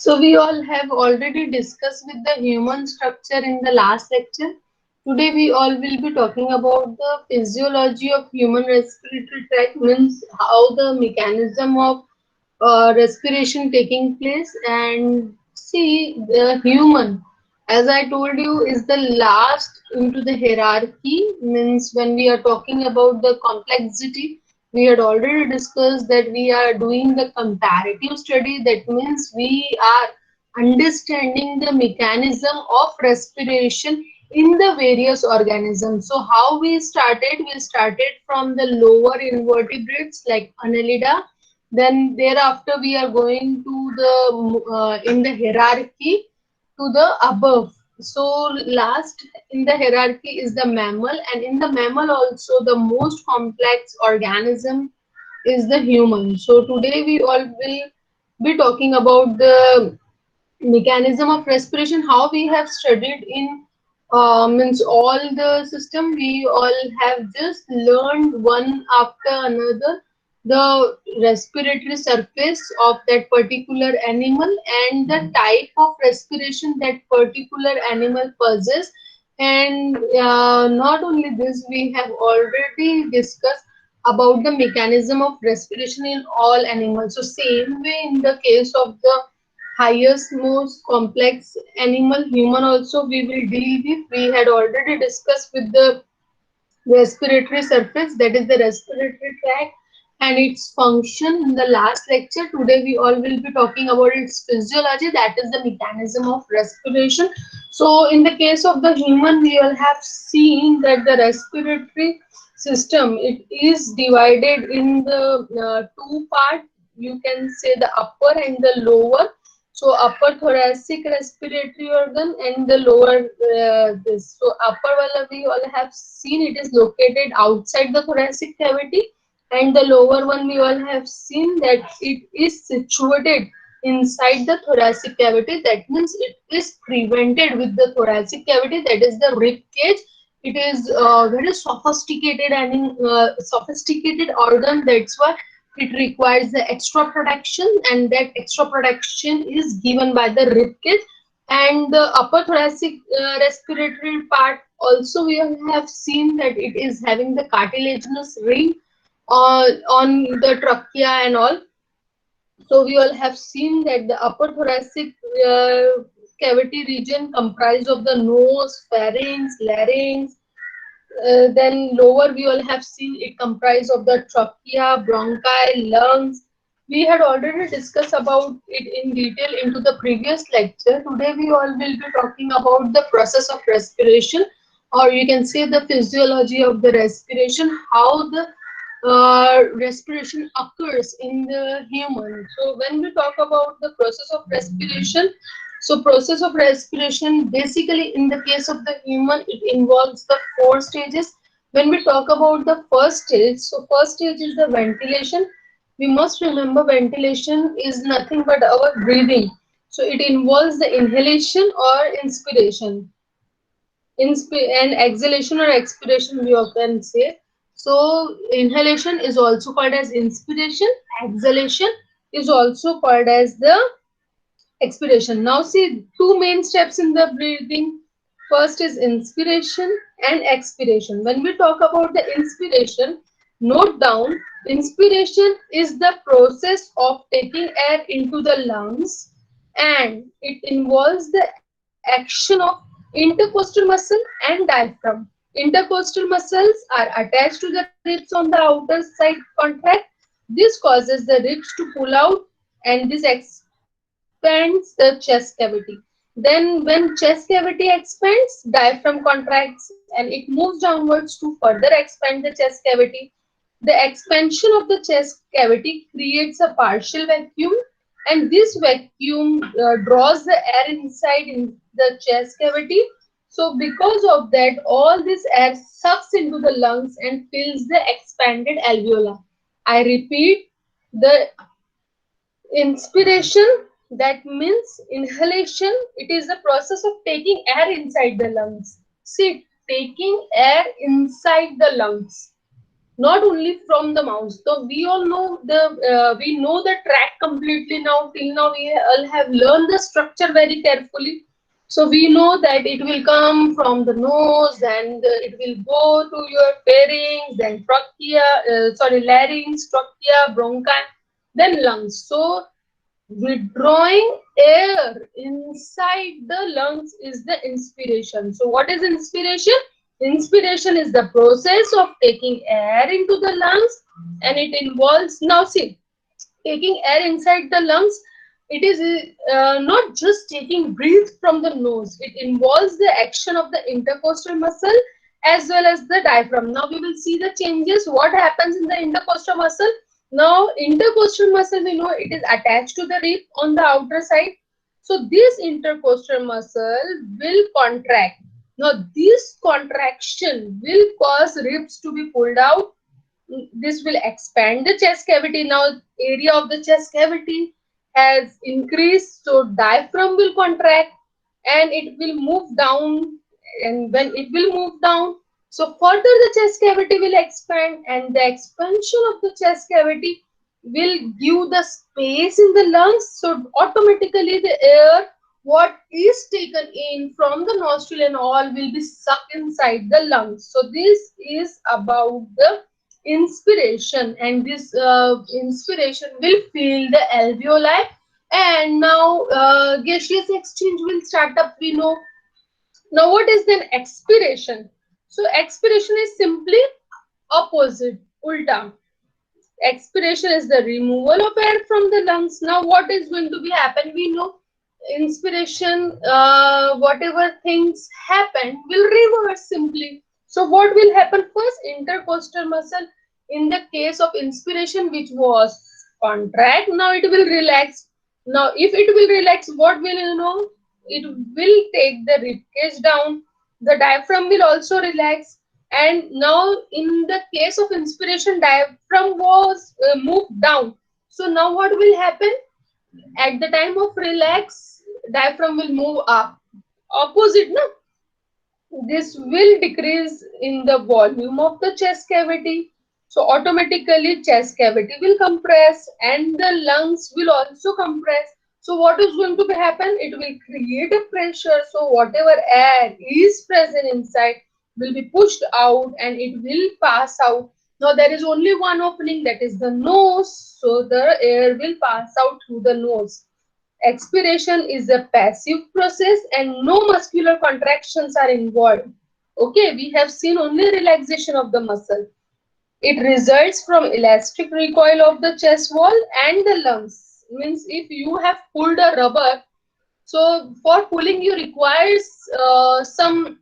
So we all have already discussed with the human structure in the last lecture. Today we all will be talking about the physiology of human respiratory tract, means how the mechanism of respiration taking place. And see, the human, as I told you, is the last into the hierarchy, means when we are talking about the complexity, we had already discussed that we are doing the comparative study. That means we are understanding the mechanism of respiration in the various organisms. So how we started? We started from the lower invertebrates like Annelida. Then thereafter we are going to the in the hierarchy to the above. So last in the hierarchy is the mammal, and in the mammal also the most complex organism is the human. So today we all will be talking about the mechanism of respiration, how we have studied in means all the system. We all have just learned one after another the respiratory surface of that particular animal and the type of respiration that particular animal possesses. And not only this, we have already discussed about the mechanism of respiration in all animals. So same way in the case of the highest, most complex animal, human, also we will deal with. We had already discussed with the respiratory surface, that is the respiratory tract, and its function in the last lecture. Today we all will be talking about its physiology, that is the mechanism of respiration. So in the case of the human, we all have seen that the respiratory system, it is divided in the two part. You can say the upper and the lower. So upper thoracic respiratory organ and the lower this. So upper wala we all have seen, it is located outside the thoracic cavity, and the lower one we all have seen that it is situated inside the thoracic cavity. That means it is prevented with the thoracic cavity, that is the rib cage. It is very sophisticated and sophisticated organ. That's why it requires the extra protection, and that extra protection is given by the rib cage. And the upper thoracic respiratory part also we have seen that it is having the cartilaginous ring on the trachea and all. So we all have seen that the upper thoracic cavity region comprised of the nose, pharynx, larynx. Then lower we all have seen it comprised of the trachea, bronchi, lungs. We had already discussed about it in detail into the previous lecture. Today we all will be talking about the process of respiration, or you can say the physiology of the respiration, how the respiration occurs in the human. So when we talk about the process of respiration, so process of respiration basically in the case of the human, it involves the four stages. When we talk about the first stage, so first stage is the ventilation. We must remember ventilation is nothing but our breathing. So it involves the inhalation or inspiration. And exhalation or expiration we often say. So inhalation is also called as inspiration. Exhalation is also called as the expiration. Now see two main steps in the breathing. First is inspiration and expiration. When we talk about the inspiration, note down, inspiration is the process of taking air into the lungs, and it involves the action of intercostal muscle and diaphragm. Intercostal muscles are attached to the ribs on the outer side contract. This causes the ribs to pull out, and this expands the chest cavity. Then when chest cavity expands, diaphragm contracts and it moves downwards to further expand the chest cavity. The expansion of the chest cavity creates a partial vacuum, and this vacuum draws the air inside in the chest cavity. So because of that, all this air sucks into the lungs and fills the expanded alveoli. I repeat, the inspiration, that means inhalation, it is the process of taking air inside the lungs. See, taking air inside the lungs. not only from the mouth. So we all know we know the track completely now. Till now we all have learned the structure very carefully. So we know that it will come from the nose and it will go to your pharynx, then larynx, trachea, bronchi, then lungs. So withdrawing air inside the lungs is the inspiration. So what is inspiration? Inspiration is the process of taking air into the lungs, and it involves, now see, taking air inside the lungs. It is not just taking breath from the nose. It involves the action of the intercostal muscle as well as the diaphragm. Now we will see the changes. What happens in the intercostal muscle? Now intercostal muscle, we know it is attached to the rib on the outer side. So this intercostal muscle will contract. Now this contraction will cause ribs to be pulled out. This will expand the chest cavity. Now area of the chest cavity has increased, so diaphragm will contract and it will move down. And when it will move down, so further the chest cavity will expand, and the expansion of the chest cavity will give the space in the lungs. So automatically the air what is taken in from the nostril and all will be sucked inside the lungs. So this is about the inspiration, and this inspiration will fill the alveoli, and now gaseous exchange will start up, we know. Now what is then expiration? So expiration is simply opposite, ulta. Expiration is the removal of air from the lungs. Now what is going to be happen? We know inspiration, whatever things happen will reverse simply. So what will happen first? Intercostal muscle in the case of inspiration, which was contract, now it will relax. Now if it will relax, what will you know? It will take the rib cage down. The diaphragm will also relax. And now in the case of inspiration, diaphragm was moved down. So now what will happen? At the time of relax, diaphragm will move up. Opposite, no? This will decrease in the volume of the chest cavity. So automatically chest cavity will compress and the lungs will also compress. So what is going to happen? It will create a pressure. So whatever air is present inside will be pushed out and it will pass out. Now there is only one opening, that is the nose. So the air will pass out through the nose. Expiration is a passive process and no muscular contractions are involved. Okay, we have seen only relaxation of the muscle. It results from elastic recoil of the chest wall and the lungs. Means if you have pulled a rubber, so for pulling you requires some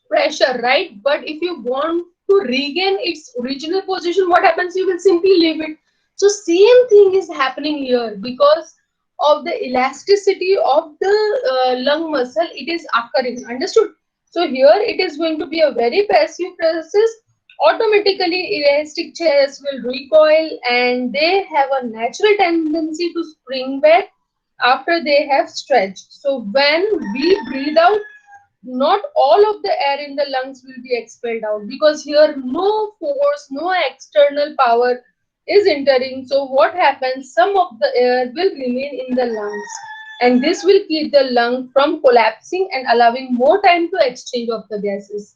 pressure, right? But if you want to regain its original position, what happens? You will simply leave it. So same thing is happening here because of the elasticity of the lung muscle. It is occurring. Understood? So here it is going to be a very passive process. Automatically elastic chairs will recoil and they have a natural tendency to spring back after they have stretched. So when we breathe out, not all of the air in the lungs will be expelled out because here no force, no external power is entering. So what happens? Some of the air will remain in the lungs and this will keep the lung from collapsing and allowing more time to exchange of the gases.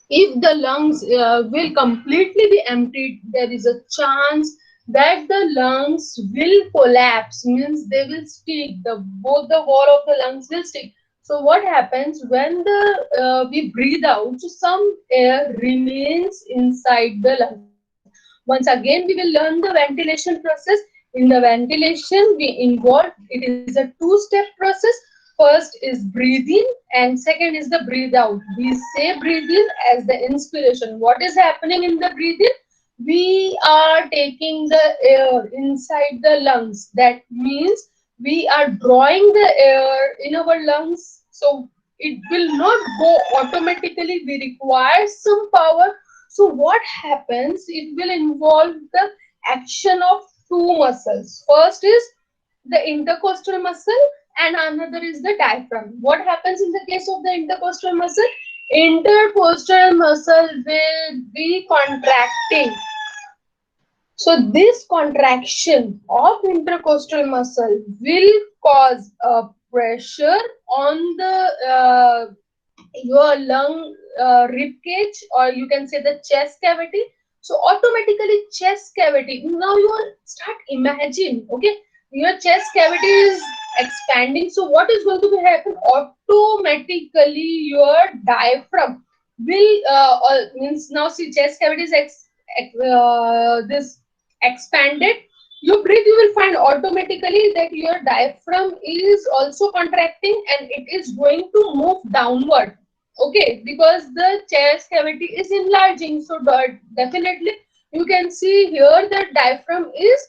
If the lungs will completely be emptied, there is a chance that the lungs will collapse, means they will stick, both the wall of the lungs will stick. So what happens when we breathe out? So some air remains inside the lungs. Once again, we will learn the ventilation process. In the ventilation, we involve, it is a two-step process. First is breathe in and second is the breathe out. We say breathe in as the inspiration. What is happening in the breathe in? We are taking the air inside the lungs. That means we are drawing the air in our lungs. So it will not go automatically. We require some power. So what happens? It will involve the action of two muscles. First is the intercostal muscle and another is the diaphragm. What happens in the case of the intercostal muscle? intercostal muscle will be contracting. So this contraction of intercostal muscle will cause a pressure on the your lung rib cage, or you can say the chest cavity. So automatically chest cavity, now you start imagine, okay, your chest cavity is expanding. So what is going to be happen? Automatically your diaphragm will means, now see, chest cavity is this expanded. You breathe, you will find automatically that your diaphragm is also contracting and it is going to move downward. Okay, because the chest cavity is enlarging. So definitely you can see here the diaphragm is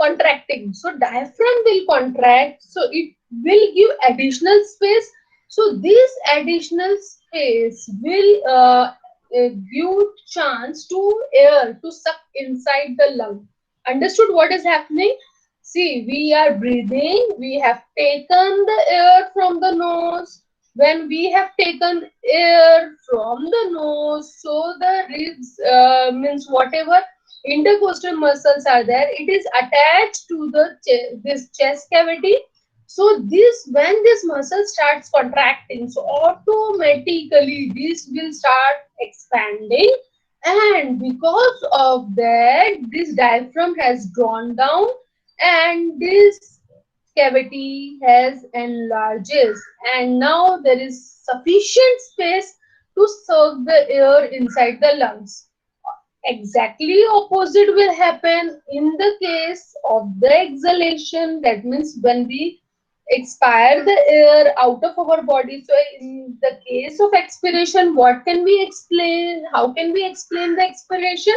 contracting. So diaphragm will contract. So it will give additional space. So this additional space will give chance to air to suck inside the lung. Understood what is happening? See, we are breathing. We have taken the air from the nose. When we have taken air from the nose, so the ribs means whatever intercostal muscles are there, it is attached to the this chest cavity. So this, when this muscle starts contracting, so automatically this will start expanding, and because of that this diaphragm has drawn down and this cavity has enlarges, and now there is sufficient space to serve the air inside the lungs. Exactly opposite will happen in the case of the exhalation. That means when we expire the air out of our body. So in the case of expiration, what can we explain? How can we explain the expiration?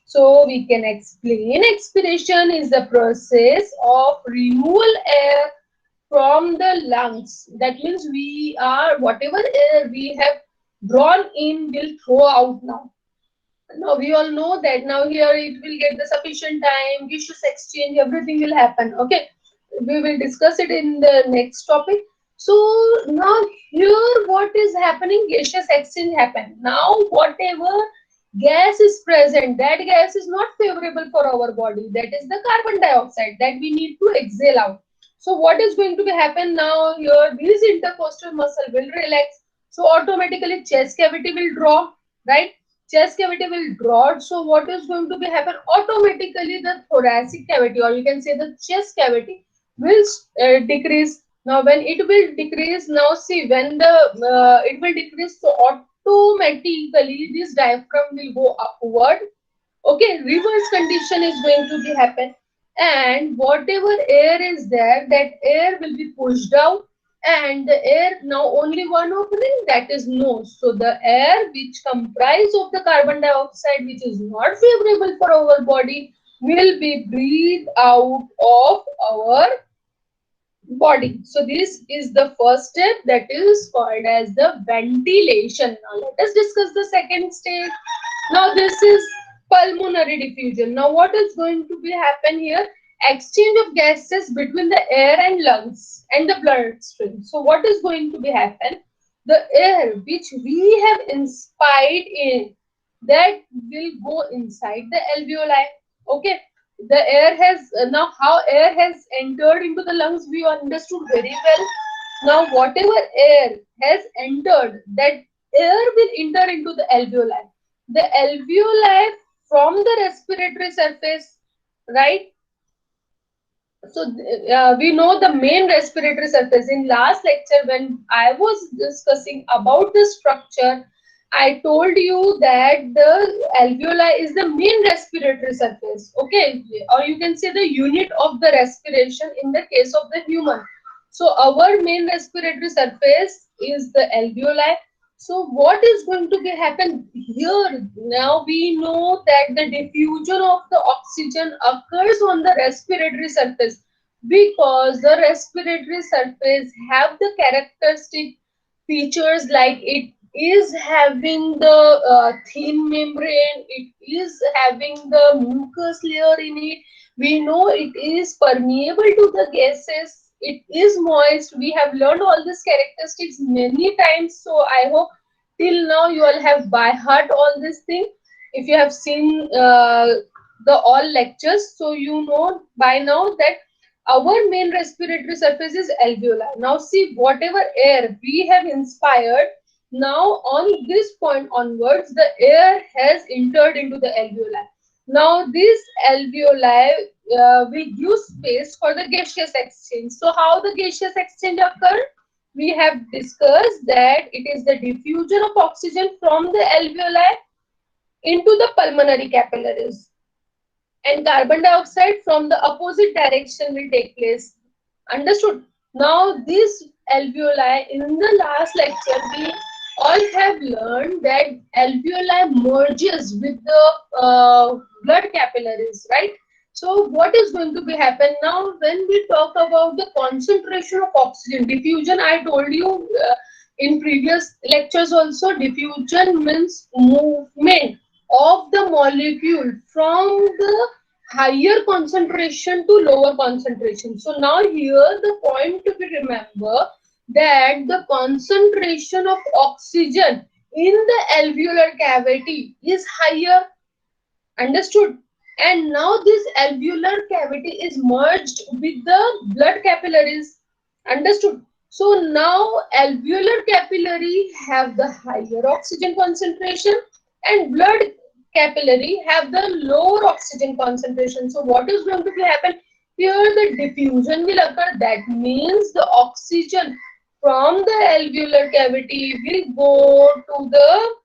So we can explain expiration is the process of removal air from the lungs. That means we are, whatever air we have drawn in will throw out now. Now we all know that now here it will get the sufficient time, gaseous exchange, everything will happen. Okay, we will discuss it in the next topic. So now here what is happening? Gaseous exchange happen. Now whatever gas is present, that gas is not favorable for our body. That is the carbon dioxide that we need to exhale out. So what is going to be happen now here? This intercostal muscle will relax. So automatically chest cavity will draw, right? Chest cavity will draw. So what is going to be happen? Automatically the thoracic cavity, or you can say the chest cavity, will decrease. Now when it will decrease, now see, when the it will decrease, so automatically this diaphragm will go upward. Okay, reverse condition is going to be happen, and whatever air is there, that air will be pushed out, and the air, now only one opening, that is nose. So the air which comprise of the carbon dioxide, which is not favorable for our body, will be breathed out of our body. So this is the first step, that is called as the ventilation. Now let us discuss the second stage. Now this is pulmonary diffusion. Now what is going to be happen here? Exchange of gases between the air and lungs and the bloodstream. So what is going to be happen? The air which we have inspired in, that will go inside the alveoli. Okay, the air has now, how air has entered into the lungs we understood very well. Now whatever air has entered, that air will enter into the alveoli. The alveoli from the respiratory surface, right? So we know the main respiratory surface. In last lecture when I was discussing about the structure, I told you that the alveoli is the main respiratory surface. Okay, or you can say the unit of the respiration in the case of the human. So our main respiratory surface is the alveoli. So what is going to be happen here? Now we know that the diffusion of the oxygen occurs on the respiratory surface, because the respiratory surface have the characteristic features like it is having the thin membrane, it is having the mucus layer in it. We know it is permeable to the gases, it is moist. We have learned all these characteristics many times, so I hope till now you all have by heart all this thing. If you have seen the all lectures, so you know by now that our main respiratory surface is alveoli. Now see, whatever air we have inspired, now on this point onwards, the air has entered into the alveoli. Now this alveoli will give space for the gaseous exchange. So how the gaseous exchange occur? We have discussed that it is the diffusion of oxygen from the alveoli into the pulmonary capillaries, and carbon dioxide from the opposite direction will take place. Understood? Now, this alveoli, in the last lecture, we all have learned that alveoli merges with the blood capillaries, right? So, what is going to be happen now when we talk about the concentration of oxygen diffusion? I told you in previous lectures also, diffusion means movement of the molecule from the higher concentration to lower concentration. So now here the point to be remember that the concentration of oxygen in the alveolar cavity is higher. Understood? And now this alveolar cavity is merged with the blood capillaries. Understood? So now alveolar capillary have the higher oxygen concentration and blood capillary have the lower oxygen concentration. So what is going to be happen? Here the diffusion will occur. That means the oxygen from the alveolar cavity will go to the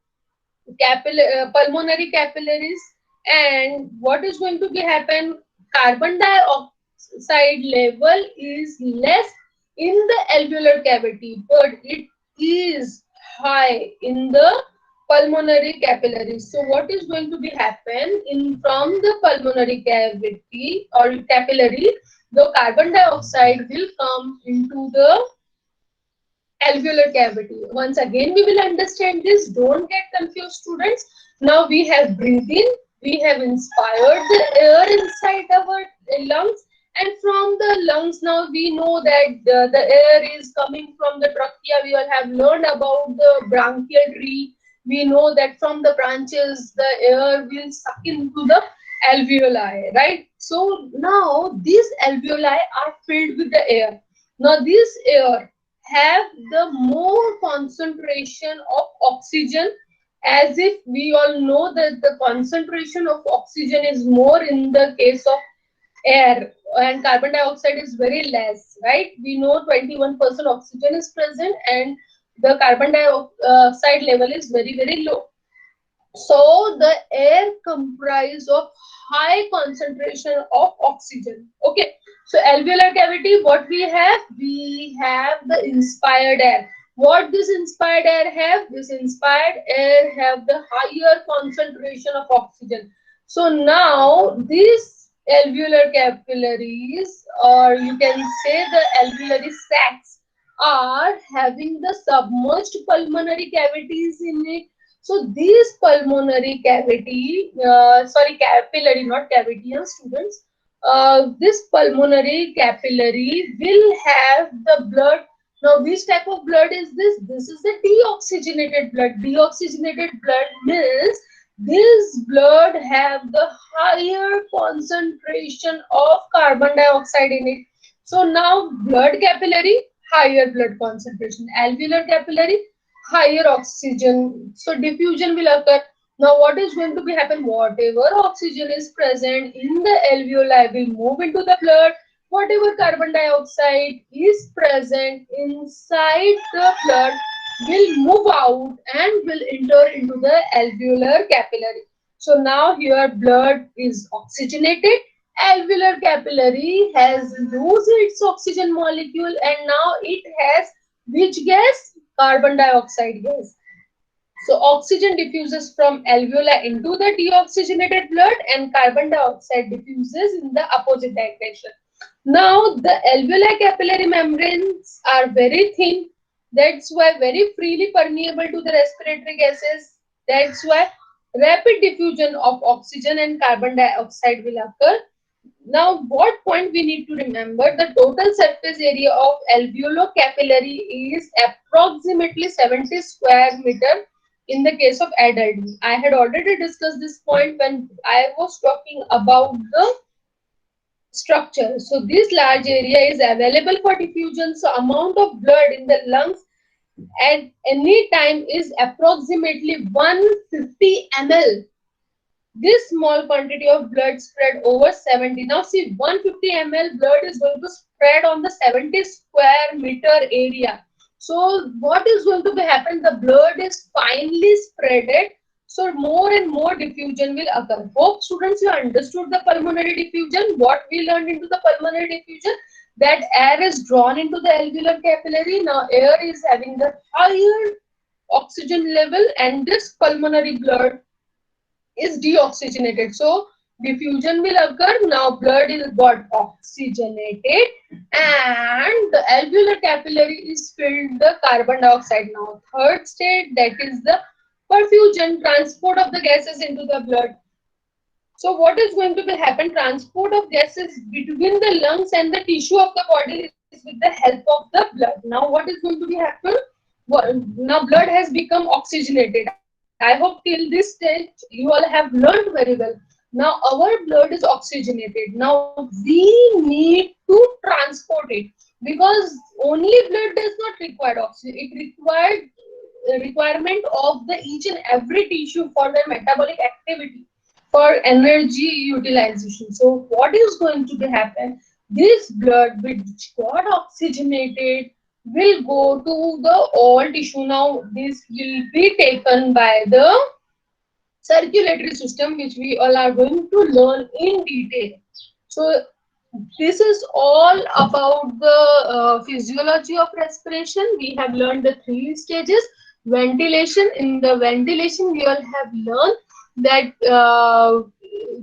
pulmonary capillaries, and what is going to be happen, carbon dioxide level is less in the alveolar cavity but it is high in the pulmonary capillaries. So what is going to be happen in from the pulmonary cavity or capillary, the carbon dioxide will come into the alveolar cavity. Once again, we will understand this. Don't get confused, students. Now we have breathing, we have inspired the air inside our lungs, and from the lungs, now we know that the air is coming from the trachea. We all have learned about the bronchial tree. We know that from the branches, the air will suck into the alveoli, right? So now these alveoli are filled with the air. Now this air have the more concentration of oxygen, as if we all know that the concentration of oxygen is more in the case of air and carbon dioxide is very less, right? We know 21% oxygen is present and the carbon dioxide level is very low. So the air comprise of high concentration of oxygen. Okay. So alveolar cavity, what we have? We have the inspired air. What this inspired air have? This inspired air have the higher concentration of oxygen. So now these alveolar capillaries, or you can say the alveolary sacs, are having the submerged pulmonary cavities in it. So these pulmonary cavity, capillary, not cavity, students. This pulmonary capillary will have the blood. Now, which type of blood is this? This is the deoxygenated blood. Deoxygenated blood means this blood have the higher concentration of carbon dioxide in it. So now blood capillary, higher blood concentration. Alveolar capillary, higher oxygen. So diffusion will occur. Now what is going to be happen? Whatever oxygen is present in the alveoli will move into the blood. Whatever carbon dioxide is present inside the blood will move out and will enter into the alveolar capillary. So now here blood is oxygenated. Alveolar capillary has lost its oxygen molecule and now it has which gas? Carbon dioxide gas. So oxygen diffuses from alveoli into the deoxygenated blood and carbon dioxide diffuses in the opposite direction. Now the alveolar capillary membranes are very thin. That's why very freely permeable to the respiratory gases. That's why rapid diffusion of oxygen and carbon dioxide will occur. Now, what point we need to remember? The total surface area of alveolar capillary is approximately 70 square meter. in the case of adult. I had already discussed this point when I was talking about the structure. So this large area is available for diffusion. So amount of blood in the lungs at any time is approximately 150 ml. This small quantity of blood spread over 70. Now see, 150 ml blood is going to spread on the 70 square meter area. So what is going to happen? The blood is finely spreaded. So more and more diffusion will occur. Hope students, you understood the pulmonary diffusion. What we learned into the pulmonary diffusion? That air is drawn into the alveolar capillary. Now air is having the higher oxygen level, and this pulmonary blood is deoxygenated. So diffusion will occur. Now blood is got oxygenated and the alveolar capillary is filled with carbon dioxide. Now third state, that is the perfusion, transport of the gases into the blood. So what is going to happen? Transport of gases between the lungs and the tissue of the body is with the help of the blood. Now what is going to be happen? Now blood has become oxygenated. I hope till this stage you all have learned very well. Now our blood is oxygenated. Now we need to transport it, because only blood does not require oxygen. It required requirement of the each and every tissue for their metabolic activity, for energy utilization. So what is going to happen? This blood which got oxygenated will go to the all tissue. Now this will be taken by the circulatory system, which we all are going to learn in detail. So this is all about the physiology of respiration. We have learned the three stages. Ventilation. In the ventilation, we all have learned that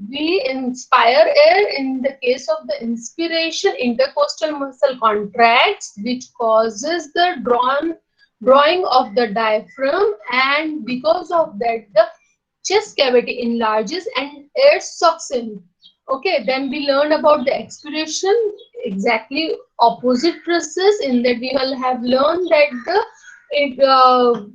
we inspire air. In the case of the inspiration, intercostal muscle contracts, which causes the drawing of the diaphragm, and because of that the chest cavity enlarges and air sucks in. Okay, then we learned about the expiration, exactly opposite process. In that we all have learned that the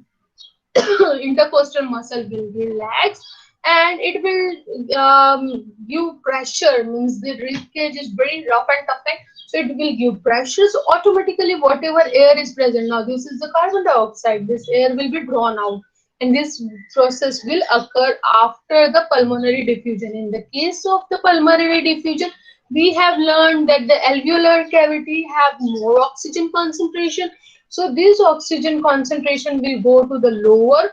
intercostal muscle will relax and it will give pressure, means the rib cage is very rough and tough, so it will give pressure. So automatically whatever air is present, now this is the carbon dioxide, this air will be drawn out, and this process will occur after the pulmonary diffusion. In the case of the pulmonary diffusion, we have learned that the alveolar cavity have more oxygen concentration. So this oxygen concentration will go to the lower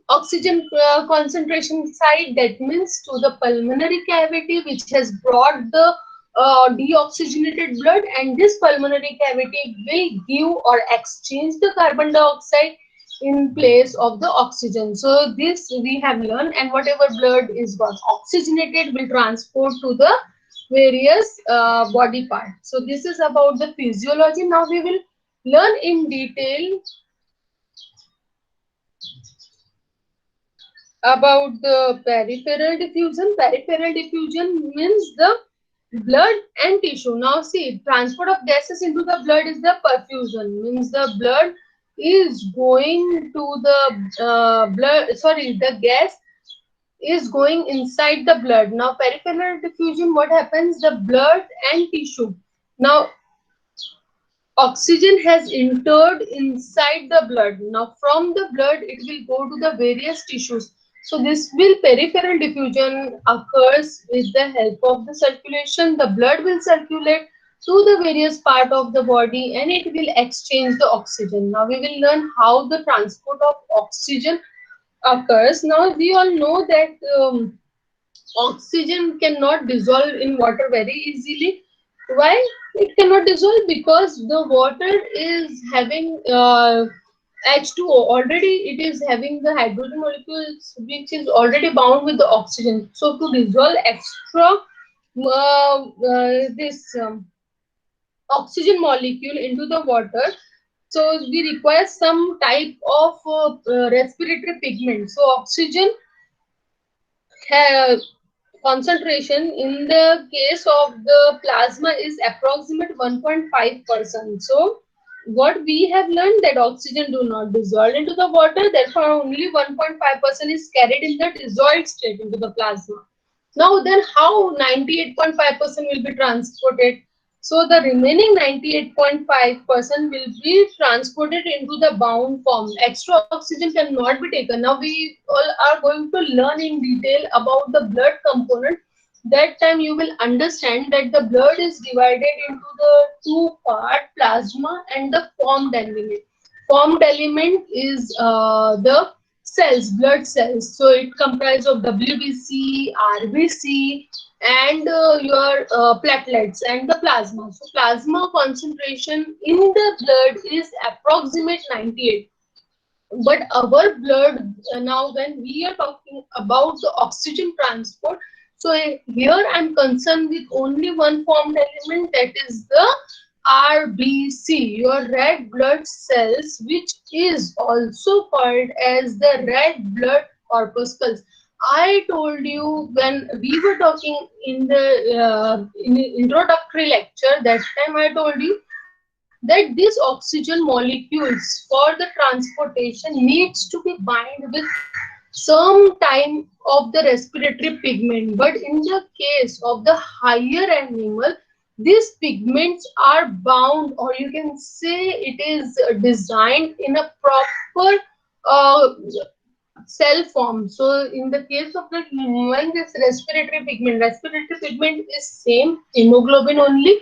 oxygen concentration side, that means to the pulmonary cavity, which has brought the deoxygenated blood, and this pulmonary cavity will give or exchange the carbon dioxide in place of the oxygen. So this we have learned, and whatever blood is got oxygenated will transport to the various body parts. So this is about the physiology. Now we will learn in detail about the peripheral diffusion. Peripheral diffusion means the blood and tissue. Now see, transport of gases into the blood is the perfusion, means the blood is going to the the gas is going inside the blood. Now peripheral diffusion, what happens? The blood and tissue. Now oxygen has entered inside the blood. Now from the blood it will go to the various tissues. So this will peripheral diffusion occurs with the help of the circulation. The blood will circulate to the various part of the body and it will exchange the oxygen. Now we will learn how the transport of oxygen occurs. Now we all know that oxygen cannot dissolve in water very easily. Why it cannot dissolve? Because the water is having H2O already. It is having the hydrogen molecules which is already bound with the oxygen. So to dissolve extra this oxygen molecule into the water, so we require some type of respiratory pigment. So oxygen concentration in the case of the plasma is approximate 1.5%. So what we have learned, that oxygen do not dissolve into the water, therefore only 1.5% is carried in the dissolved state into the plasma. Now then, how 98.5% will be transported? So the remaining 98.5% will be transported into the bound form. Extra oxygen cannot be taken. Now we all are going to learn in detail about the blood component. That time you will understand that the blood is divided into the two part, plasma and the formed element. Formed element is the cells, blood cells. So it comprises of WBC, RBC, and your platelets and the plasma. So plasma concentration in the blood is approximate 98. But our blood, now when we are talking about the oxygen transport, so here I'm concerned with only one formed element, that is the RBC, your red blood cells, which is also called as the red blood corpuscles. I told you when we were talking in the introductory lecture, that time I told you that these oxygen molecules for the transportation needs to be bind with some time of the respiratory pigment. But in the case of the higher animal, these pigments are bound, or you can say it is designed in a proper uh, cell form. So in the case of the human, this respiratory pigment is same hemoglobin only.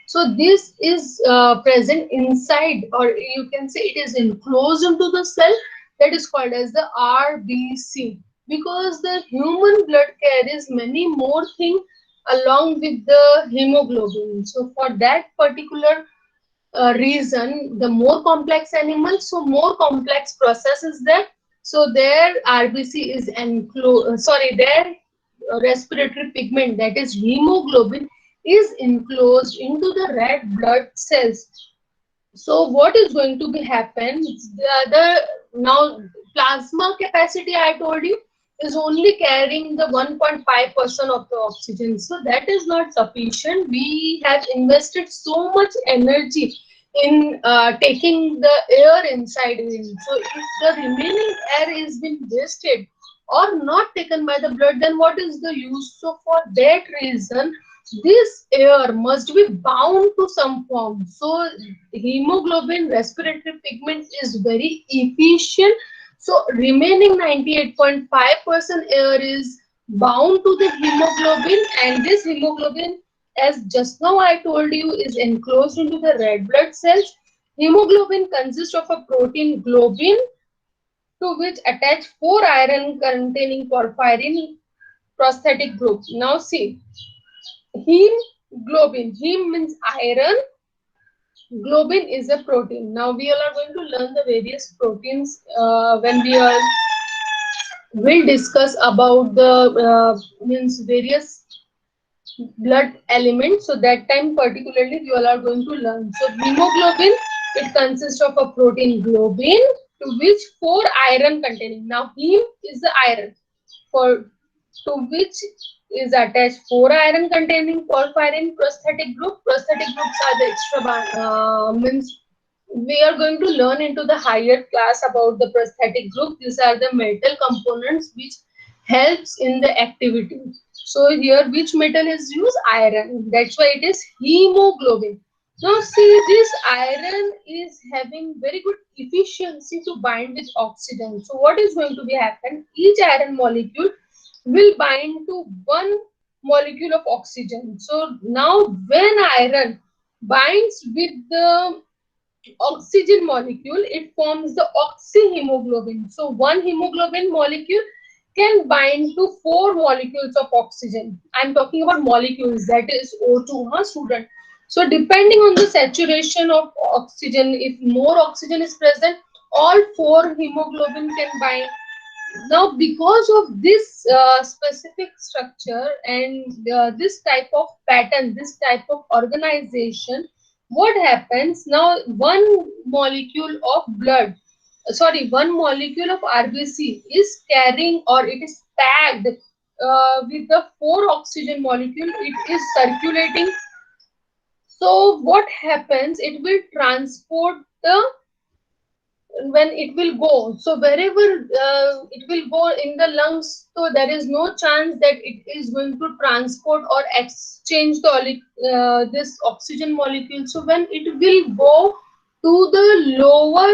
So this is present inside, or you can say it is enclosed into the cell, that is called as the RBC. Because the human blood carries many more things along with the hemoglobin. So for that particular reason, the more complex animals, so more complex process is there. So their RBC is enclosed, their respiratory pigment, that is hemoglobin, is enclosed into the red blood cells. So what is going to be happen? Now plasma capacity, I told you, is only carrying the 1.5% of the oxygen. So that is not sufficient. We have invested so much energy in taking the air inside in. So if the remaining air is being wasted or not taken by the blood, then what is the use? So for that reason, this air must be bound to some form. So hemoglobin respiratory pigment is very efficient. So remaining 98.5% air is bound to the hemoglobin, and this hemoglobin, as just now I told you, is enclosed into the red blood cells. Hemoglobin consists of a protein globin, to which attach four iron containing porphyrin prosthetic group. Now see, hemoglobin, hem means iron, globin is a protein. Now we all are going to learn the various proteins when we are will discuss about the means various blood elements. So that time particularly you all are going to learn. So hemoglobin, it consists of a protein globin, to which four iron containing. Now heme is the iron, for to which is attached four iron containing porphyrin prosthetic group. Prosthetic groups are the extra means we are going to learn into the higher class about the prosthetic group. These are the metal components which helps in the activity. So here which metal is used? Iron. That's why it is hemoglobin. Now see, this iron is having very good efficiency to bind with oxygen. So what is going to be happen? Each iron molecule will bind to one molecule of oxygen. So now when iron binds with the oxygen molecule, it forms the oxyhemoglobin. So one hemoglobin molecule can bind to four molecules of oxygen. I'm talking about molecules, that is O2, huh, student? So depending on the saturation of oxygen, if more oxygen is present, all four hemoglobin can bind. Now because of this specific structure and this type of pattern, this type of organization, what happens now, one molecule of RBC is carrying, or it is packed with the four oxygen molecule. It is circulating So what happens, it will transport the, when it will go, so wherever it will go in the lungs, so there is no chance that it is going to transport or exchange the this oxygen molecule. So when it will go to the lower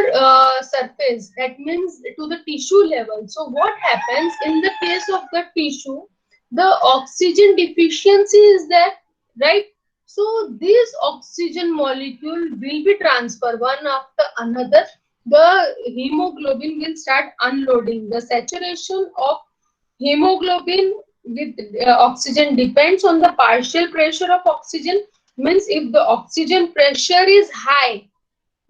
surface, that means to the tissue level, so what happens in the case of the tissue, the oxygen deficiency is there, right? So this oxygen molecule will be transferred one after another. The hemoglobin will start unloading. The saturation of hemoglobin with oxygen depends on the partial pressure of oxygen. Means if the oxygen pressure is high,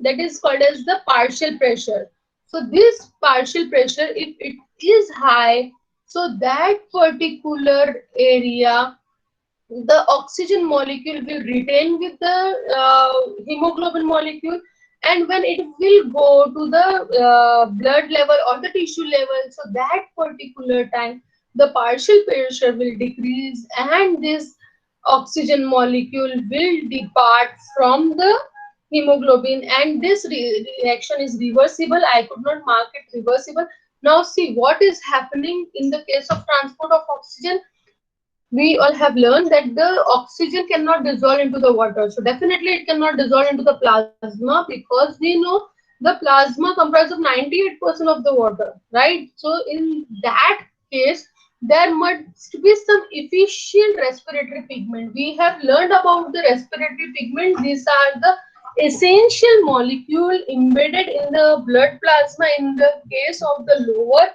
that is called as the partial pressure. So this partial pressure, if it is high, so that particular area, the oxygen molecule will retain with the hemoglobin molecule, and when it will go to the blood level or the tissue level, so that particular time the partial pressure will decrease and this oxygen molecule will depart from the hemoglobin, and this reaction is reversible. I could not mark it reversible. Now see what is happening in the case of transport of oxygen. We all have learned that the oxygen cannot dissolve into the water. So definitely it cannot dissolve into the plasma, because we know the plasma comprises of 98% of the water, right? So in that case, there must be some efficient respiratory pigment. We have learned about the respiratory pigment. These are the essential molecule embedded in the blood plasma in the case of the lower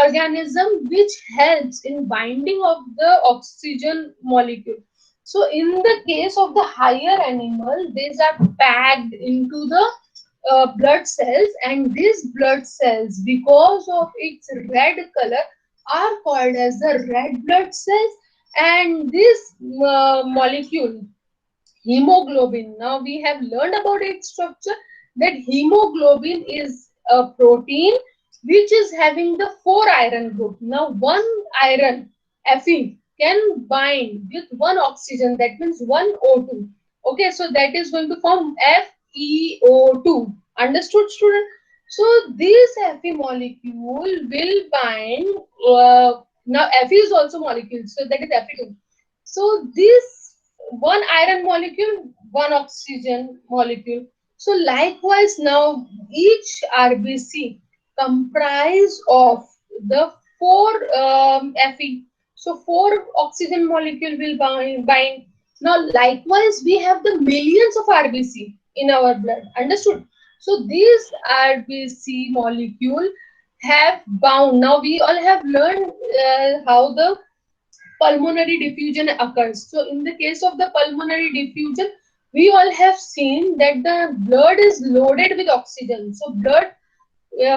organism, which helps in binding of the oxygen molecule. So in the case of the higher animal, these are packed into the blood cells, and these blood cells, because of its red color, are called as the red blood cells. And this molecule, hemoglobin, now we have learned about its structure, that hemoglobin is a protein which is having the 4 iron group. Now one iron, Fe, can bind with one oxygen, that means one O2. Okay, so that is going to form FeO2. Understood, student? So this Fe molecule will bind, now Fe is also molecule, so that is Fe2. So this one iron molecule, one oxygen molecule. So likewise, now each RBC comprise of the 4 Fe. So 4 oxygen molecule will bind. Now likewise, we have the millions of RBC in our blood. Understood? So these RBC molecule have bound. Now we all have learned how the pulmonary diffusion occurs. So in the case of the pulmonary diffusion, we all have seen that the blood is loaded with oxygen. So blood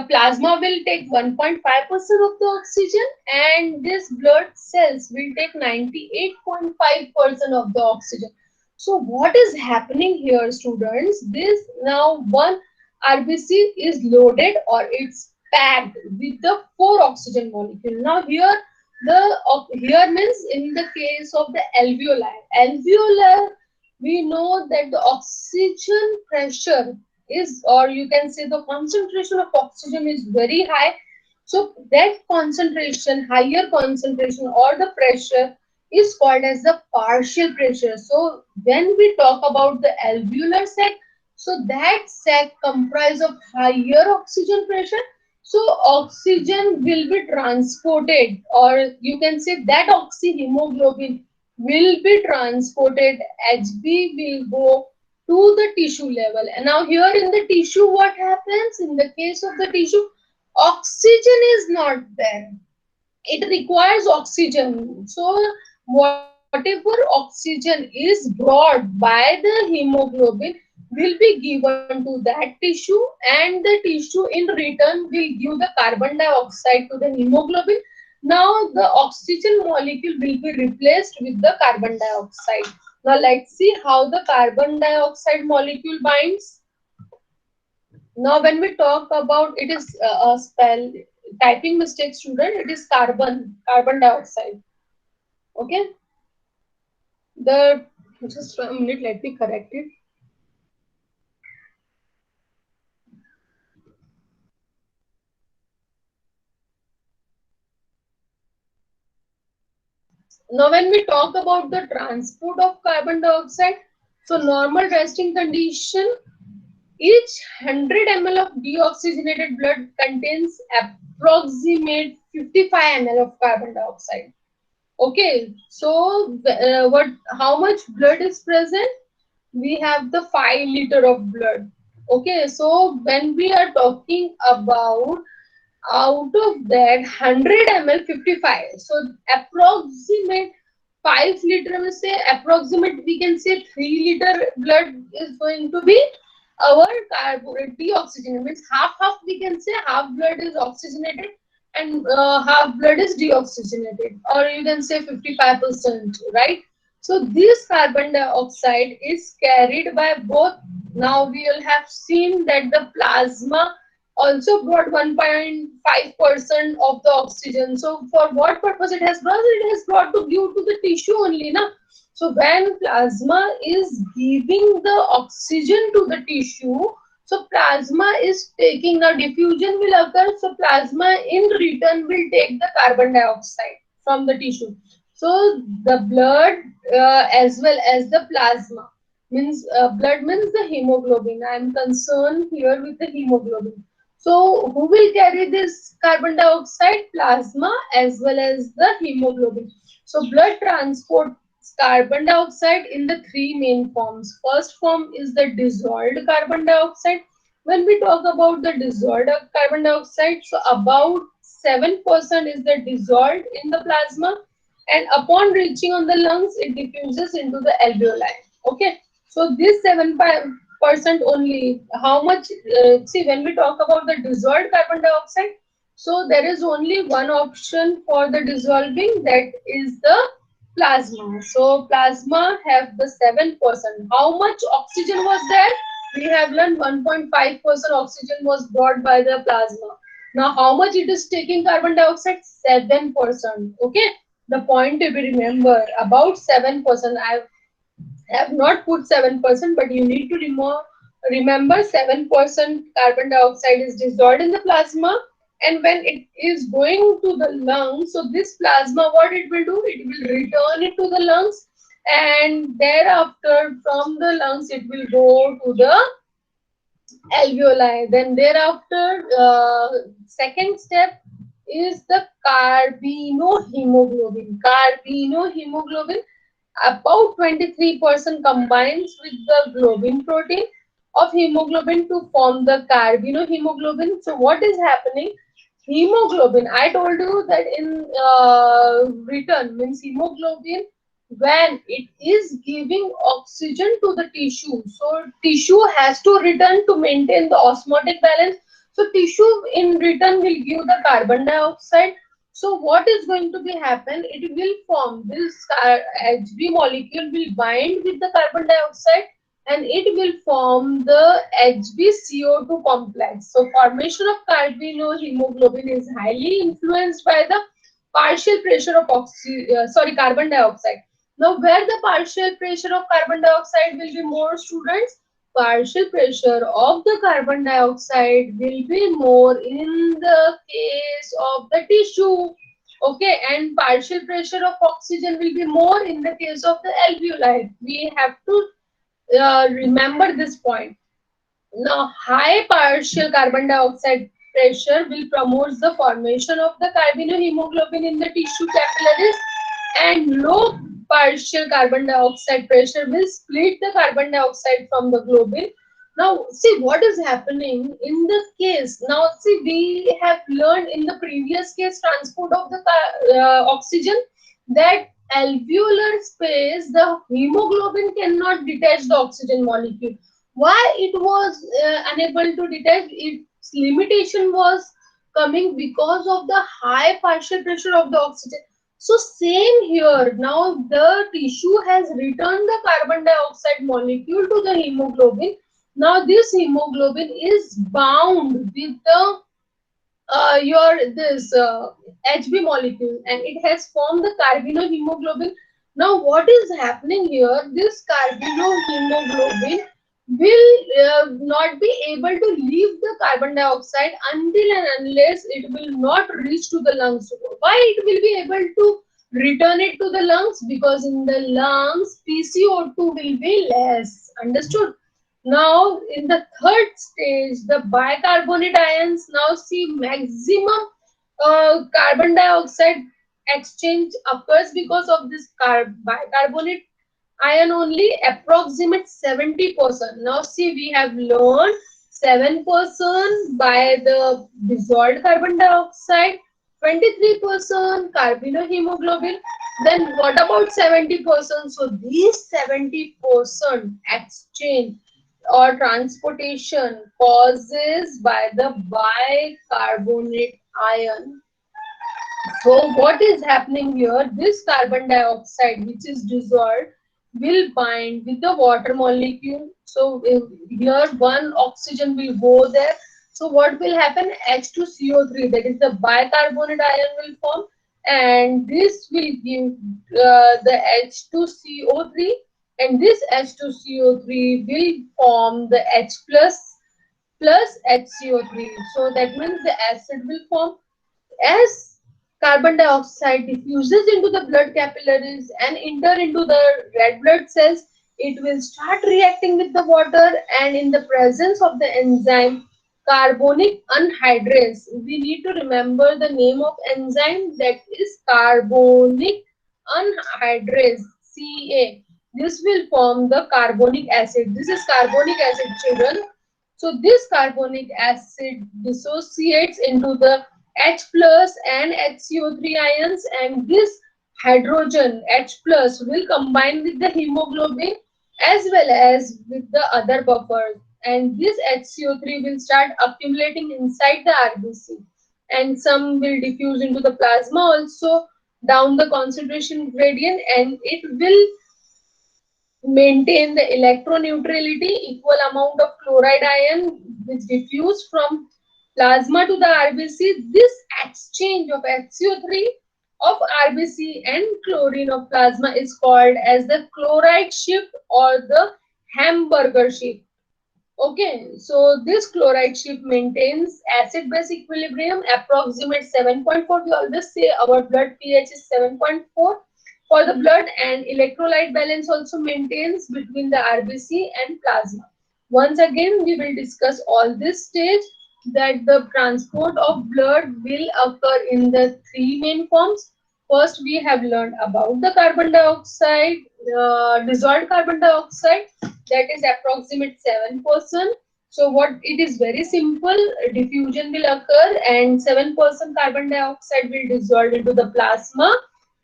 plasma will take 1.5% of the oxygen, and this blood cells will take 98.5% of the oxygen. So what is happening here, students? This now one RBC is loaded or it's packed with the 4 oxygen molecule. Now here means in the case of the alveolar, we know that the oxygen pressure is, or you can say the concentration of oxygen is very high. So that concentration, higher concentration or the pressure is called as the partial pressure. So when we talk about the alveolar sac, so that sac comprise of higher oxygen pressure. So oxygen will be transported, or you can say that oxyhemoglobin will be transported. HB will go to the tissue level. And now here in the tissue, what happens? In the case of the tissue, oxygen is not there. It requires oxygen. So whatever oxygen is brought by the hemoglobin will be given to that tissue, and the tissue in return will give the carbon dioxide to the hemoglobin. Now the oxygen molecule will be replaced with the carbon dioxide. Now let's see how the carbon dioxide molecule binds. Now when we talk about, it is a spell typing mistake, student, it is carbon dioxide. Okay, the Just for a minute, let me correct it. Now, when we talk about the transport of carbon dioxide, so normal resting condition, each 100 ml of deoxygenated blood contains approximate 55 ml of carbon dioxide. Okay, so how much blood is present? We have the 5 liter of blood. Okay, so when we are talking about out of that 100 ml 55, so approximate 5 liter, we say approximate, we can say 3 liter blood is going to be our carbon deoxygenated, means half we can say, half blood is oxygenated and half blood is deoxygenated, or you can say 55%, right? So this carbon dioxide is carried by both. Now we will have seen that the plasma also brought 1.5% of the oxygen. So for what purpose it has brought? It has brought to give to the tissue only, na? So when plasma is giving the oxygen to the tissue, so plasma is taking, now diffusion will occur. So plasma in return will take the carbon dioxide from the tissue. So the blood as well as the plasma, means blood means the hemoglobin. I am concerned here with the hemoglobin. So who will carry this carbon dioxide? Plasma as well as the hemoglobin. So blood transport carbon dioxide in the three main forms. First form is the dissolved carbon dioxide. When we talk about the dissolved carbon dioxide, so about 7% is the dissolved in the plasma, and upon reaching on the lungs, it diffuses into the alveoli. Okay, so this 7% only, how much, see, when we talk about the dissolved carbon dioxide, so there is only one option for the dissolving, that is the plasma. So plasma have the 7%. How much oxygen was there? We have learned 1.5% oxygen was brought by the plasma. Now how much it is taking carbon dioxide? 7%. Okay. The point to be remember, about 7%. I have not put 7%, but you need to remember 7% carbon dioxide is dissolved in the plasma, and when it is going to the lungs, so this plasma, what it will do? It will return it to the lungs, and thereafter from the lungs it will go to the alveoli. Then thereafter, second step is the carbinohemoglobin. Carbinohemoglobin about 23% combines with the globin protein of hemoglobin to form the carbinohemoglobin. So what is happening? Hemoglobin, I told you that in return, means hemoglobin, when it is giving oxygen to the tissue, so tissue has to return to maintain the osmotic balance. So tissue in return will give the carbon dioxide. So what is going to be happen? It will form this Hb molecule will bind with the carbon dioxide, and it will form the HbCO2 complex. So formation of carbinohemoglobin is highly influenced by the partial pressure of carbon dioxide. Now, where the partial pressure of carbon dioxide will be more, students? Partial pressure of the carbon dioxide will be more in the case of the tissue. Okay, and partial pressure of oxygen will be more in the case of the alveoli. We have to remember this point. Now, high partial carbon dioxide pressure will promote the formation of the carbinohemoglobin in the tissue capillaries, and low partial carbon dioxide pressure will split the carbon dioxide from the globin. Now, see what is happening in this case. Now, see, we have learned in the previous case transport of the oxygen, that alveolar space, the hemoglobin cannot detach the oxygen molecule. Why it was unable to detach? Its limitation was coming because of the high partial pressure of the oxygen. So same here. Now the tissue has returned the carbon dioxide molecule to the hemoglobin. Now this hemoglobin is bound with the your this Hb molecule, and it has formed the carbinohemoglobin. Now, what is happening here? This carbinohemoglobin will not be able to leave the carbon dioxide until and unless it will not reach to the lungs. Why it will be able to return it to the lungs? Because in the lungs, PCO2 will be less. Understood? Now, in the third stage, the bicarbonate ions now see maximum carbon dioxide exchange occurs because of this bicarbonate ion only approximate 70%. Now see, we have learned 7% by the dissolved carbon dioxide, 23% carbinohemoglobin. Then what about 70%? So these 70% exchange or transportation causes by the bicarbonate ion. So what is happening here? This carbon dioxide which is dissolved will bind with the water molecule. So here one oxygen will go there. So what will happen? H2CO3, that is the bicarbonate ion will form, and this will give the H2CO3, and this H2CO3 will form the H plus HCO3. So that means the acid will form. As carbon dioxide diffuses into the blood capillaries and enter into the red blood cells, it will start reacting with the water, and in the presence of the enzyme carbonic anhydrase. We need to remember the name of enzyme, that is carbonic anhydrase, CA. This will form the carbonic acid. This is carbonic acid, children. So this carbonic acid dissociates into the H plus and HCO3 ions, and this hydrogen H plus will combine with the hemoglobin as well as with the other buffers, and this HCO3 will start accumulating inside the RBC, and some will diffuse into the plasma also down the concentration gradient, and it will maintain the electroneutrality. Equal amount of chloride ion which diffuse from plasma to the RBC. This exchange of HCO3 of RBC and chlorine of plasma is called as the chloride shift or the hamburger shift. Okay, so this chloride shift maintains acid-base equilibrium approximate 7.4. We always say our blood pH is 7.4 for the blood, and electrolyte balance also maintains between the RBC and plasma. Once again, we will discuss all this stage, that the transport of blood will occur in the three main forms. First, we have learned about the carbon dioxide, dissolved carbon dioxide, that is approximate 7%. So what it is very simple, diffusion will occur and 7% carbon dioxide will dissolve into the plasma,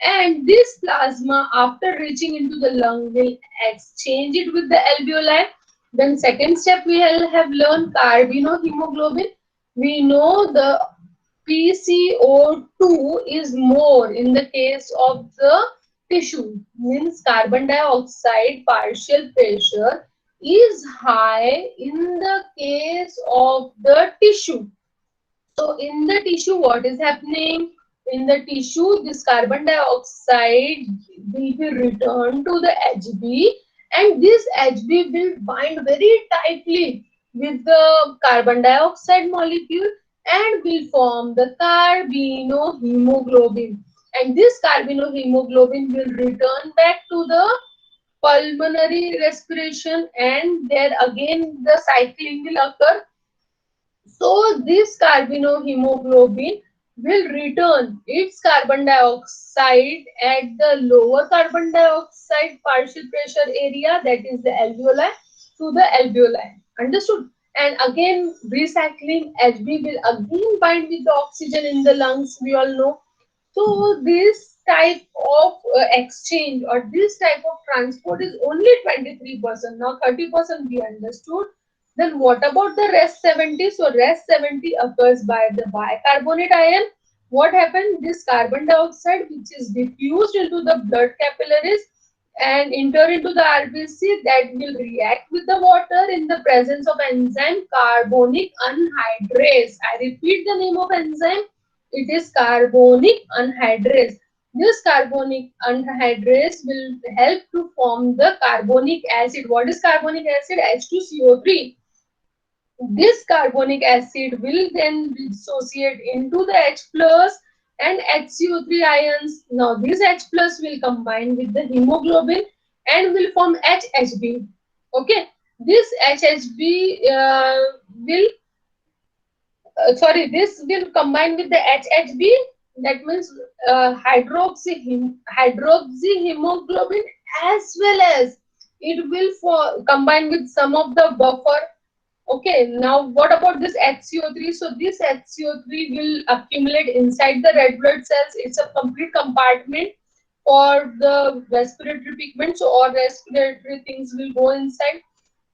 and this plasma after reaching into the lung will exchange it with the alveoli. Then second step we have learned carbino hemoglobin. We know the PCO2 is more in the case of the tissue, means carbon dioxide partial pressure is high in the case of the tissue. So in the tissue, what is happening? In the tissue, this carbon dioxide will be returned to the HB, and this HB will bind very tightly with the carbon dioxide molecule and will form the carbinohemoglobin. And this carbinohemoglobin will return back to the pulmonary respiration, and there again the cycling will occur. So this carbinohemoglobin will return its carbon dioxide at the lower carbon dioxide partial pressure area, that is the alveoli, to the alveoli. Understood? And again recycling HB will again bind with the oxygen in the lungs, we all know. So this type of exchange or this type of transport is only 23%. Now 30% we understood. Then what about the rest 70? So rest 70 occurs by the bicarbonate ion. What happened? This carbon dioxide which is diffused into the blood capillaries and enter into the RBC, that will react with the water in the presence of enzyme carbonic anhydrase. I repeat the name of enzyme. It is carbonic anhydrase. This carbonic anhydrase will help to form the carbonic acid. What is carbonic acid? H2CO3. This carbonic acid will then dissociate into the H plus and HCO3 ions. Now this H plus will combine with the hemoglobin and will form HHB. Okay, this HHB will this will combine with the HHB. That means hydroxyhemoglobin, as well as it will combine with some of the buffer. Okay, now what about this HCO3? So this HCO3 will accumulate inside the red blood cells. It's a complete compartment for the respiratory pigment. So all respiratory things will go inside.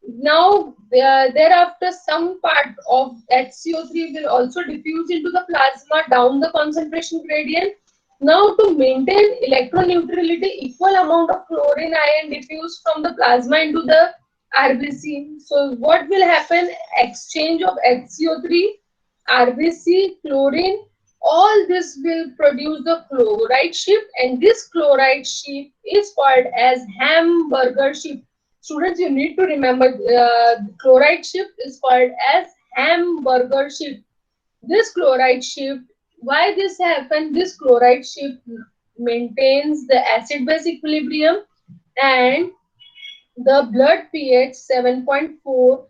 Now, thereafter, some part of HCO3 will also diffuse into the plasma down the concentration gradient. Now, to maintain electroneutrality, equal amount of chlorine ion diffuse from the plasma into the RBC. So, what will happen? Exchange of HCO3, RBC, chlorine, all this will produce the chloride shift, and this chloride shift is called as hamburger shift. Students, you need to remember chloride shift is called as hamburger shift. This chloride shift, why this happens? This chloride shift maintains the acid-base equilibrium and the blood pH 7.4,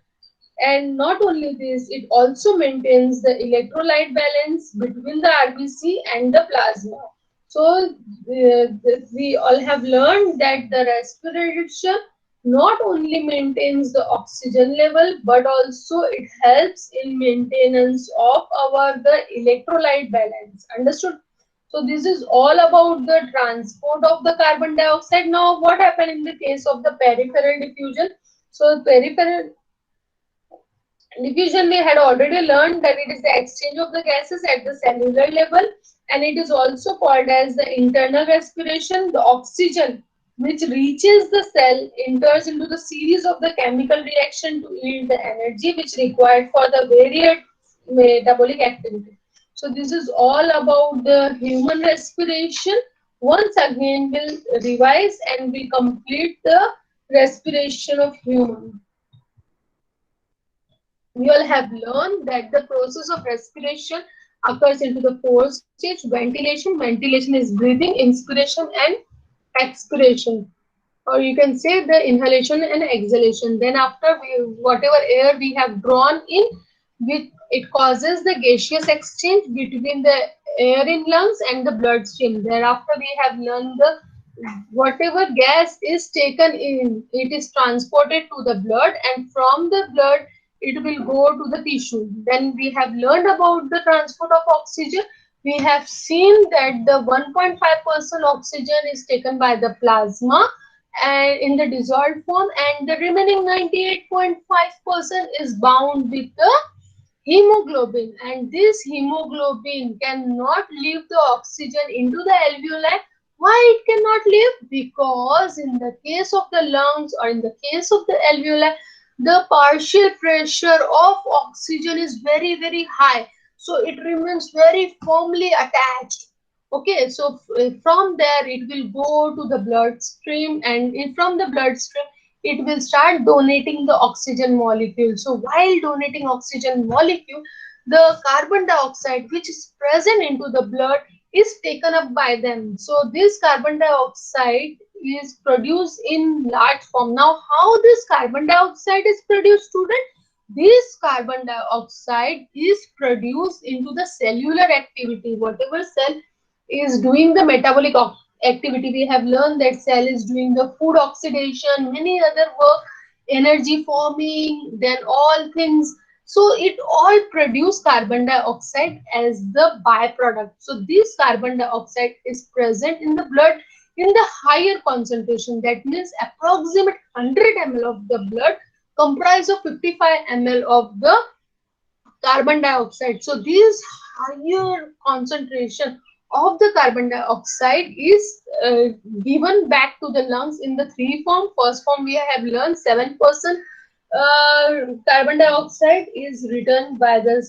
and not only this, it also maintains the electrolyte balance between the RBC and the plasma. So we all have learned that the respiration not only maintains the oxygen level, but also it helps in maintenance of our the electrolyte balance. Understood? So this is all about the transport of the carbon dioxide. Now what happened in the case of the peripheral diffusion? So peripheral diffusion, we had already learned that it is the exchange of the gases at the cellular level, and it is also called as the internal respiration. The oxygen which reaches the cell enters into the series of the chemical reaction to yield the energy which required for the varied metabolic activity. So this is all about the human respiration. Once again, we'll revise and we complete the respiration of human. We all have learned that the process of respiration occurs into the four stage: ventilation. Ventilation is breathing, inspiration and expiration, or you can say the inhalation and exhalation. Then after whatever air we have drawn in, it causes the gaseous exchange between the air in lungs and the bloodstream. Thereafter we have learned the whatever gas is taken in, it is transported to the blood, and from the blood it will go to the tissue. Then we have learned about the transport of oxygen. We have seen that the 1.5% oxygen is taken by the plasma and in the dissolved form, and the remaining 98.5% is bound with the hemoglobin, and this hemoglobin cannot leave the oxygen into the alveoli. Why it cannot leave? Because in the case of the lungs or in the case of the alveoli, the partial pressure of oxygen is very high, so it remains very firmly attached. Okay, so from there it will go to the bloodstream, and from the bloodstream it will start donating the oxygen molecule. So while donating oxygen molecule, the carbon dioxide which is present into the blood is taken up by them. So this carbon dioxide is produced in large form. Now how this carbon dioxide is produced, student? This carbon dioxide is produced into the cellular activity. Whatever cell is doing the metabolic activity, we have learned that cell is doing the food oxidation, many other work, energy forming, then all things. So it all produce carbon dioxide as the byproduct. So this carbon dioxide is present in the blood in the higher concentration. That means approximate 100 ml of the blood comprise of 55 ml of the carbon dioxide. So this higher concentration of the carbon dioxide is given back to the lungs in the three form. First form we have learned 7% carbon dioxide is returned by the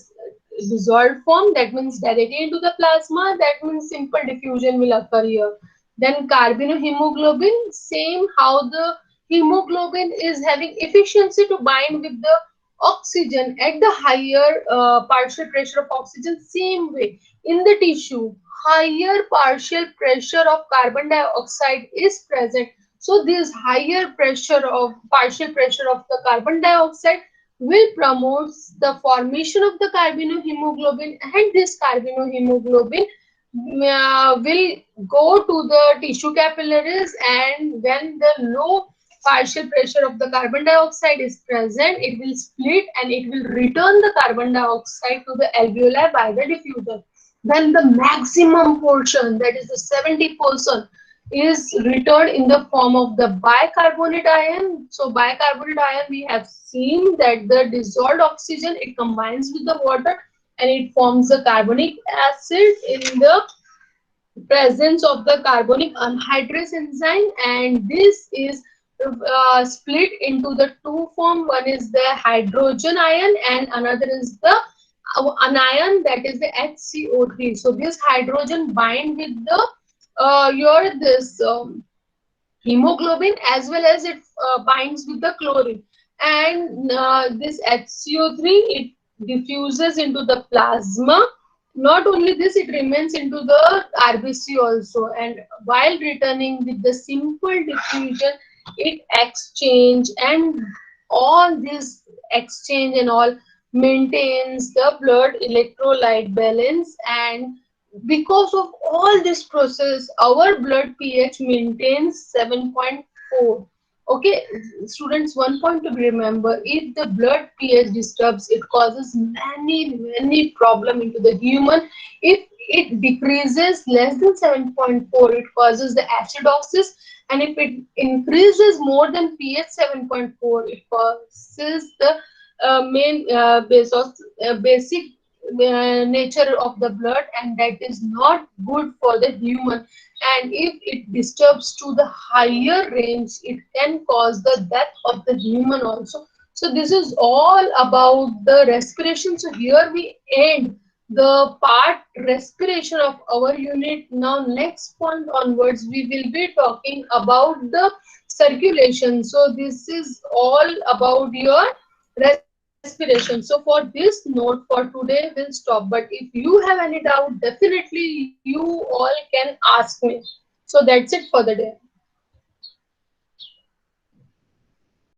dissolved form, that means directly into the plasma, that means simple diffusion will occur here. Then Carbino hemoglobin, same how the hemoglobin is having efficiency to bind with the oxygen at the higher partial pressure of oxygen, same way in the tissue higher partial pressure of carbon dioxide is present. So this higher pressure of partial pressure of the carbon dioxide will promote the formation of the carbinohemoglobin, and this carbinohemoglobin will go to the tissue capillaries, and when the low partial pressure of the carbon dioxide is present, it will split and it will return the carbon dioxide to the alveoli by the diffuser. Then the maximum portion, that is the 70%, is returned in the form of the bicarbonate ion. So bicarbonate ion, we have seen that the dissolved oxygen, it combines with the water and it forms the carbonic acid in the presence of the carbonic anhydrase enzyme, and this is split into the two form. One is the hydrogen ion and another is the anion, that is the HCO3. So this hydrogen bind with the your this hemoglobin, as well as it binds with the chlorine, and this HCO3, it diffuses into the plasma. Not only this, it remains into the RBC also, and while returning with the simple diffusion, it exchange, and all this exchange and all maintains the blood electrolyte balance. And because of all this process, our blood pH maintains 7.4. Okay, students, one point to remember: if the blood pH disturbs, it causes many problem into the human. If it decreases less than 7.4, it causes the acidosis, and if it increases more than pH 7.4, it causes the basic nature of the blood, and that is not good for the human. And if it disturbs to the higher range, it can cause the death of the human also. So this is all about the respiration. So here we end the part respiration of our unit. Now next point onwards, we will be talking about the circulation. So this is all about your respiration. So for this note, for today we'll stop, but if you have any doubt, definitely you all can ask me. So that's it for the day.